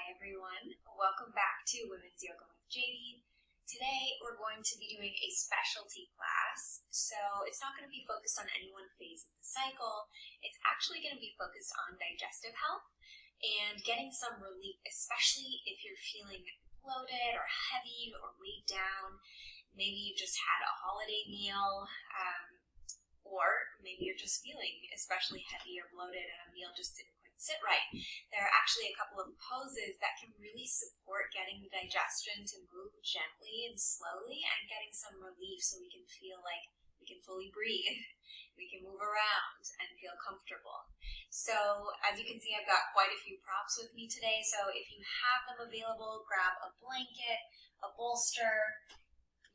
Hi everyone, welcome back to Women's Yoga with JD. Today we're going to be doing a specialty class, so it's not going to be focused on any one phase of the cycle. It's actually going to be focused on digestive health and getting some relief, especially if you're feeling bloated or heavy or weighed down. Maybe you just had a holiday meal, or maybe you're just feeling especially heavy or bloated and a meal just didn't sit right. There are actually a couple of poses that can really support getting the digestion to move gently and slowly and getting some relief so we can feel like we can fully breathe. We can move around and feel comfortable. So as you can see, I've got quite a few props with me today. So if you have them available, grab a blanket, a bolster,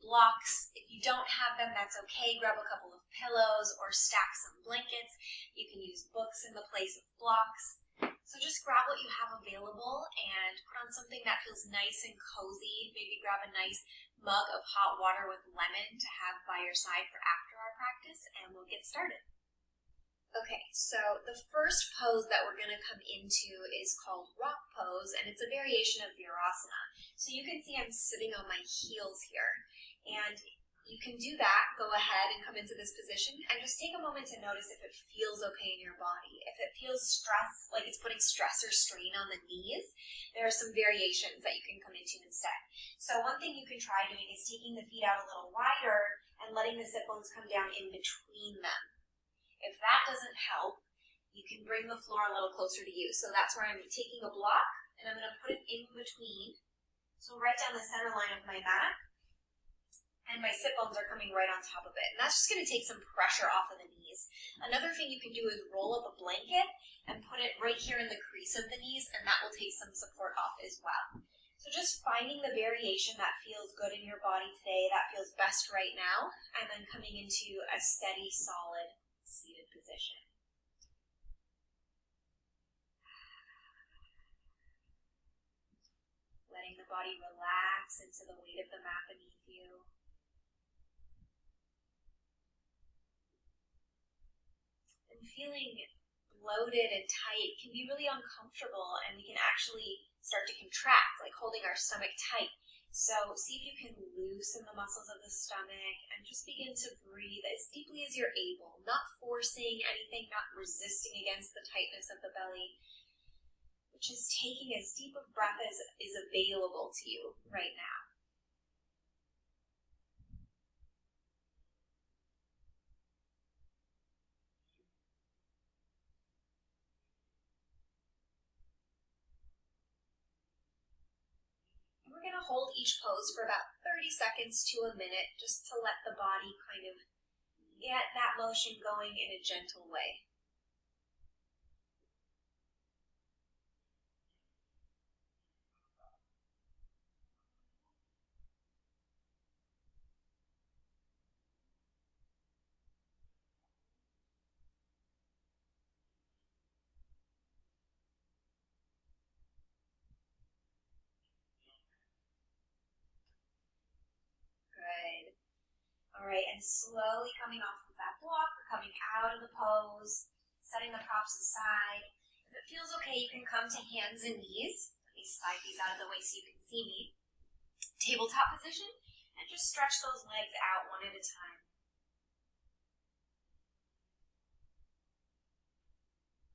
blocks. If you don't have them, that's okay. Grab a couple of pillows or stack some blankets. You can use books in the place of blocks. So just grab what you have available and put on something that feels nice and cozy. Maybe grab a nice mug of hot water with lemon to have by your side for after our practice, and we'll get started. Okay, so the first pose that we're going to come into is called rock pose, and it's a variation of Virasana. So you can see I'm sitting on my heels here. And you can do that, go ahead and come into this position and just take a moment to notice if it feels okay in your body. If it feels stress, like it's putting stress or strain on the knees, there are some variations that you can come into instead. So one thing you can try doing is taking the feet out a little wider and letting the sit bones come down in between them. If that doesn't help, you can bring the floor a little closer to you. So that's where I'm taking a block and I'm going to put it in between. So right down the center line of my mat. And my sit bones are coming right on top of it. And that's just going to take some pressure off of the knees. Another thing you can do is roll up a blanket and put it right here in the crease of the knees, and that will take some support off as well. So just finding the variation that feels good in your body today, that feels best right now, and then coming into a steady, solid, seated position. Letting the body relax into the weight of the mat beneath you. Feeling bloated and tight can be really uncomfortable, and we can actually start to contract, like holding our stomach tight. So see if you can loosen the muscles of the stomach and just begin to breathe as deeply as you're able, not forcing anything, not resisting against the tightness of the belly, but just taking as deep a breath as is available to you right now. We're going to hold each pose for about 30 seconds to a minute just to let the body kind of get that motion going in a gentle way. All right, and slowly coming off of that block, we're coming out of the pose, setting the props aside. If it feels okay, you can come to hands and knees. Let me slide these out of the way so you can see me. Tabletop position, and just stretch those legs out one at a time.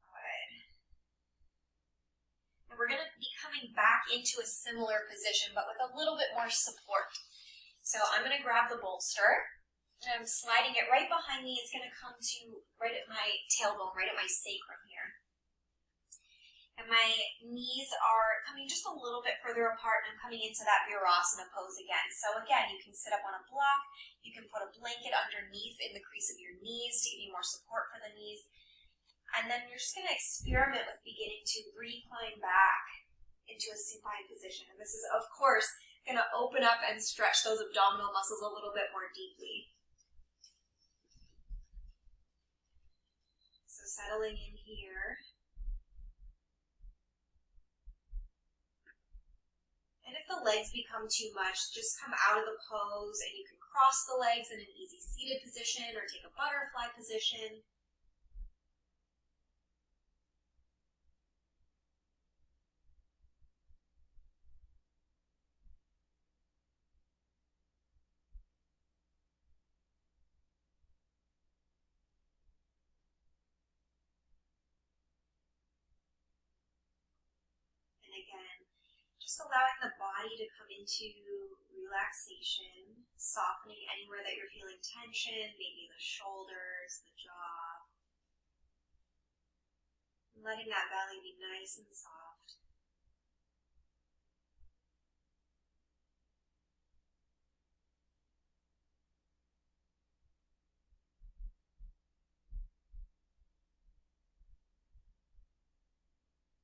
Good. And we're going to be coming back into a similar position, but with a little bit more support. So I'm going to grab the bolster. And I'm sliding it right behind me. It's going to come to right at my tailbone, right at my sacrum here. And my knees are coming just a little bit further apart, and I'm coming into that Virasana pose again. So again, you can sit up on a block. You can put a blanket underneath in the crease of your knees to give you more support for the knees. And then you're just going to experiment with beginning to recline back into a supine position. And this is, of course, going to open up and stretch those abdominal muscles a little bit more deeply. So settling in here. And if the legs become too much, just come out of the pose and you can cross the legs in an easy seated position or take a butterfly position. again, just allowing the body to come into relaxation, softening anywhere that you're feeling tension, maybe the shoulders, the jaw. Letting that belly be nice and soft.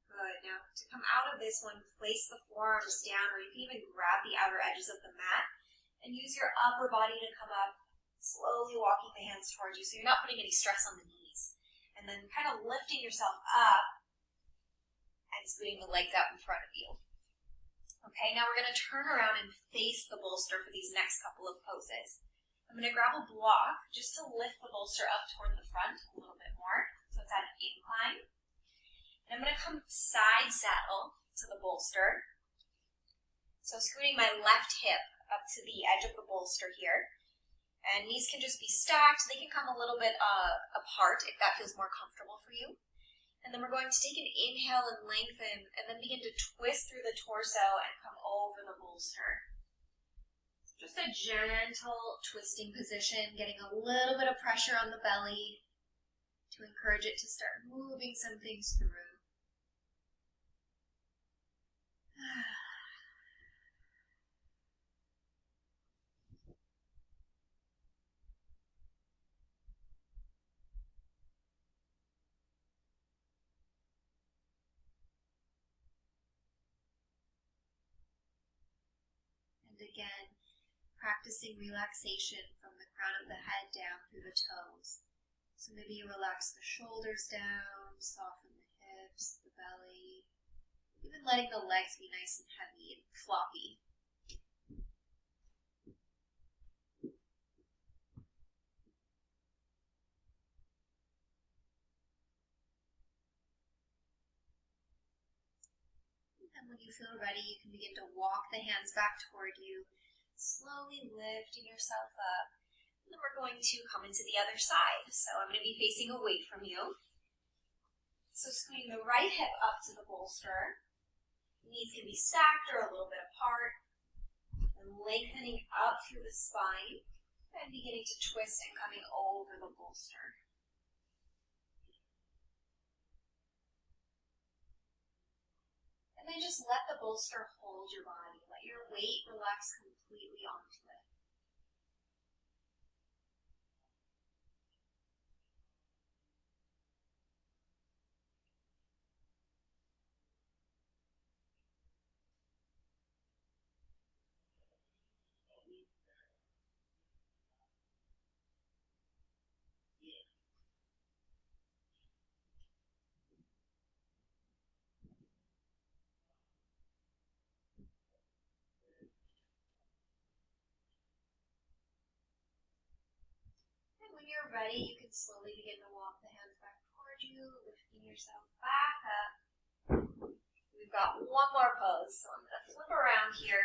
Good. Now, to come out of this one, place the forearms down, or you can even grab the outer edges of the mat and use your upper body to come up, slowly walking the hands towards you so you're not putting any stress on the knees. And then kind of lifting yourself up and scooting the legs out in front of you. Okay, now we're going to turn around and face the bolster for these next couple of poses. I'm going to grab a block just to lift the bolster up toward the front a little bit more, so it's at an incline. And I'm going to come side saddle to the bolster. So scooting my left hip up to the edge of the bolster here. And knees can just be stacked. They can come a little bit apart if that feels more comfortable for you. And then we're going to take an inhale and lengthen, and then begin to twist through the torso and come over the bolster. Just a gentle twisting position, getting a little bit of pressure on the belly to encourage it to start moving some things through. And again, practicing relaxation from the crown of the head down through the toes. So maybe you relax the shoulders down, soften the hips, the belly, even letting the legs be nice and heavy and floppy. And when you feel ready, you can begin to walk the hands back toward you, slowly lifting yourself up. And then we're going to come into the other side. So I'm going to be facing away from you. So scooting the right hip up to the bolster. Knees can be stacked or a little bit apart. And lengthening up through the spine. And beginning to twist and coming over the bolster. And then just let the bolster hold your body. Let your weight relax completely onto it. When you're ready, you can slowly begin to walk the hands back toward you, lifting yourself back up. We've got one more pose, so I'm going to flip around here.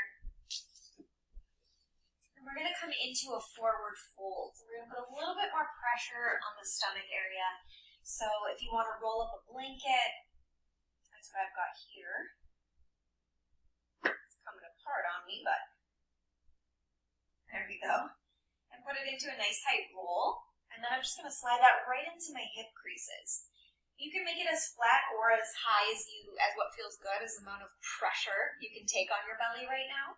And we're going to come into a forward fold. So we're going to put a little bit more pressure on the stomach area. So if you want to roll up a blanket, that's what I've got here. It's coming apart on me, but there we go. And put it into a nice tight roll. And then I'm just going to slide that right into my hip creases. You can make it as flat or as high as what feels good, as the amount of pressure you can take on your belly right now.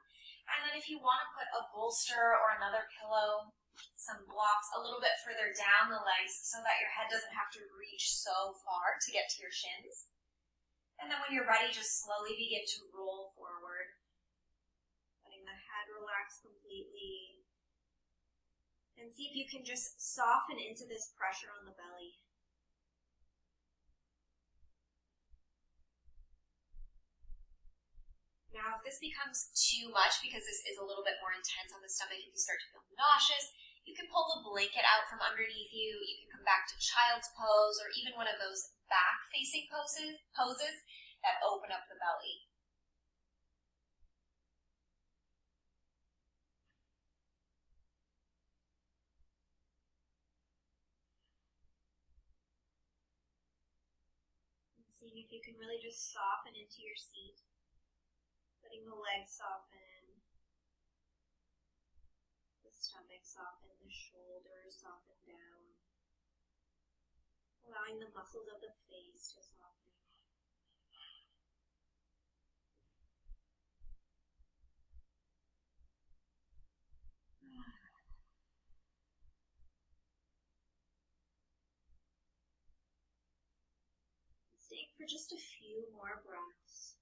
And then if you want to put a bolster or another pillow, some blocks a little bit further down the legs so that your head doesn't have to reach so far to get to your shins. And then when you're ready, just slowly begin to roll forward, letting the head relax completely. And see if you can just soften into this pressure on the belly. Now, if this becomes too much, because this is a little bit more intense on the stomach, if you start to feel nauseous, you can pull the blanket out from underneath you. You can come back to child's pose, or even one of those back-facing poses that open up the belly. Seeing if you can really just soften into your seat. Letting the legs soften, the stomach soften, the shoulders soften down, allowing the muscles of the face to soften. Staying for just a few more breaths.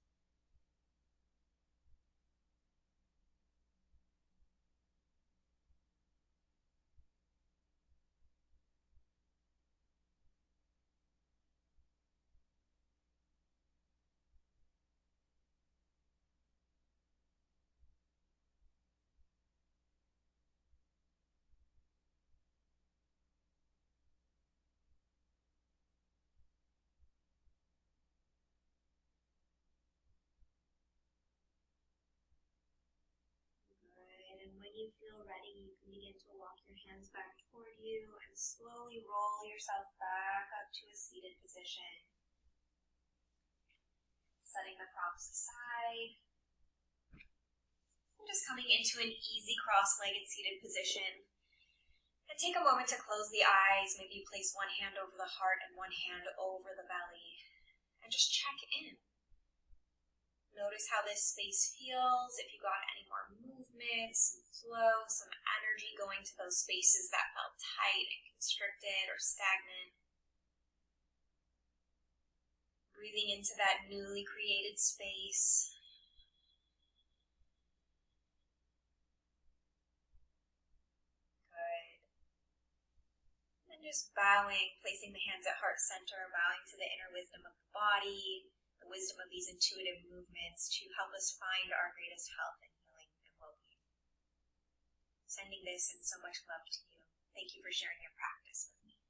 And when you feel ready, you can begin to walk your hands back toward you and slowly roll yourself back up to a seated position. Setting the props aside. And just coming into an easy cross-legged seated position. And take a moment to close the eyes. Maybe place one hand over the heart and one hand over the belly. And just check in. Notice how this space feels, if you got any more movement, some flow, some energy going to those spaces that felt tight and constricted or stagnant. Breathing into that newly created space. Good. And just bowing, placing the hands at heart center, bowing to the inner wisdom of the body, the wisdom of these intuitive movements to help us find our greatest health and healing and well-being. Sending this and so much love to you. Thank you for sharing your practice with me.